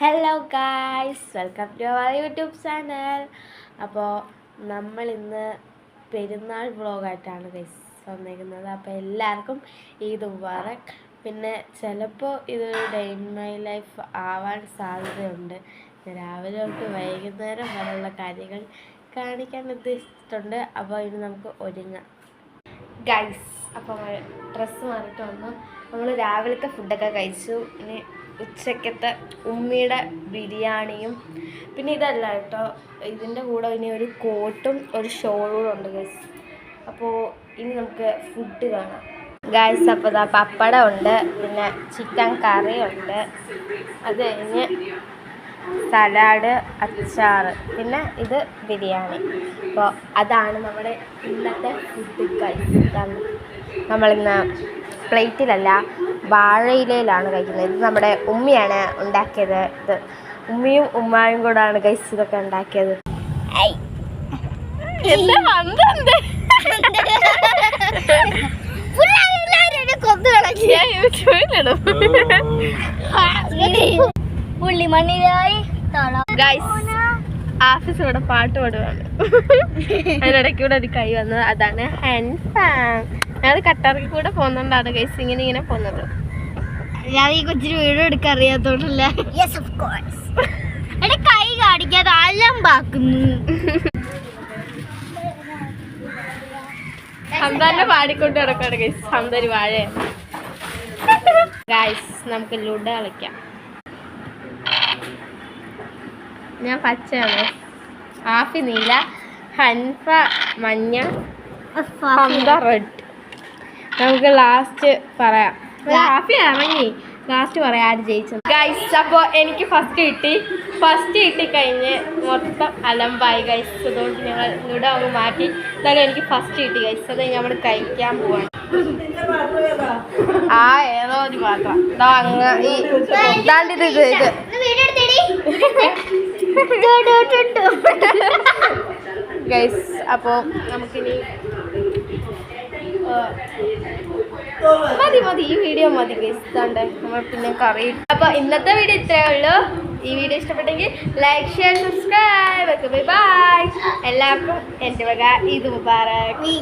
Hello guys, welcome to our YouTube channel. അപ്പോൾ നമ്മൾ ഇന്ന് പെരുന്നാൾ വ്ളോഗായിട്ടാണ് ഗൈസ് വന്നേക്കുന്നത്. അപ്പോൾ എല്ലാവർക്കും ഈദ് മുബാറക്. പിന്നെ ചിലപ്പോൾ ഇതൊരു ഡേ ഇൻ മൈ ലൈഫ് ആവാൻ സാധ്യതയുണ്ട്. രാവിലെ തൊട്ട് വൈകുന്നേരം വരെയുള്ള കാര്യങ്ങൾ കാണിക്കാൻ ഉദ്ദേശിച്ചിട്ടുണ്ട്. അപ്പോൾ ഇനി നമുക്ക് ഒരുങ്ങാം ഗൈസ്. അപ്പോൾ ഡ്രസ്സ് മാറിയിട്ട് വന്നു. നമ്മൾ രാവിലത്തെ ഫുഡൊക്കെ കഴിച്ചു. ഇനി ഉച്ചക്കത്തെ ഉമ്മിയുടെ ബിരിയാണിയും പിന്നെ ഇതല്ല കേട്ടോ, ഇതിൻ്റെ കൂടെ ഇനി ഒരു കോട്ടും ഒരു ഷോളും ഉണ്ട് ഗൈസ്. അപ്പോൾ ഇനി നമുക്ക് ഫുഡ് കാണാം ഗൈസ്. അപ്പോൾ ഇതാ പപ്പടം ഉണ്ട്, പിന്നെ ചിക്കൻ കറി ഉണ്ട്, അത് കഴിഞ്ഞ് സലാഡ്, അച്ചാർ, പിന്നെ ഇത് ബിരിയാണി. അപ്പോൾ അതാണ് നമ്മുടെ ഇന്നത്തെ ഫുഡ് ഗൈസ്. നമ്മളിന്ന് പ്ലേറ്റിലല്ല, വാഴയിലയിലാണ് കഴിക്കുന്നത്. ഇത് നമ്മുടെ ഉമ്മിയാണ് ഉണ്ടാക്കിയത്. ഇത് ഉമ്മിയും ഉമ്മായും കൂടാണ് ഗൈസ് ഇതൊക്കെ ഉണ്ടാക്കിയത്. ആഫീസ് ഇവിടെ പാട്ട് പാടുവാണ്. അതിനിടയ്ക്ക് കൂടെ ഒരു കൈ വന്നത്, അതാണ് ഹാൻഡ് ഫാൻ. ഞങ്ങൾ കട്ടാർക്ക് കൂടെ പോകുന്നോണ്ടാണ് ഗൈസ് ഇങ്ങനെ പോകുന്നത്. ഞാൻ ഈ കൊച്ചിന് വീഡിയോ എടുക്കാൻ അറിയാത്തോണ്ടല്ല. കൈ കാണിക്കാതെ അലമ്പാക്കുന്നു. ഹംദാനെ പാടിക്കൊണ്ട് കിടക്കാണ് ഗൈസ്. ഹംദ ഒരു വാഴ. ഗൈസ് നമുക്ക് ലുഡോ കളിക്കാം. ഞാൻ പച്ചയാണ്, ആഫി നീല, ഹൻഫ മഞ്ഞ, ഹംദ റെഡ്. നമുക്ക് ലാസ്റ്റ് പറയാം. ഹാപ്പി ഇറങ്ങി ലാസ്റ്റ് പറയാം ആര് ജയിച്ചത് ഗൈസ്. അപ്പോൾ എനിക്ക് ഫസ്റ്റ് കിട്ടിക്കഴിഞ്ഞ് മൊത്തം അലമ്പായി ഗൈസ്. അതുകൊണ്ട് ഞങ്ങൾ ഇവിടെ അങ്ങ് മാറ്റി. എന്നാലും എനിക്ക് ഫസ്റ്റ് കിട്ടി ഗൈസ്. അത് നമ്മൾ കഴിക്കാൻ പോവാണ്. ആ ഏതോ ഒരു പാത്രം അങ്ങ് ഈ ഇതാണ്ടിത് ഗൈസ്. അപ്പോൾ നമുക്കിനി മതി ഈ വീഡിയോ മതി ഗൈസ്. ഇതാണ്ട് നമ്മൾ പിന്നെ കറി. അപ്പോൾ ഇന്നത്തെ വീഡിയോ ഇത്രയേ ഉള്ളൂ. ഈ വീഡിയോ ഇഷ്ടപ്പെട്ടെങ്കിൽ ലൈക്ക്, ഷെയർ, സബ്സ്ക്രൈബ്. ബൈ. എല്ലാവർക്കും എൻ്റെ വക ഈദ് മുബാറക്.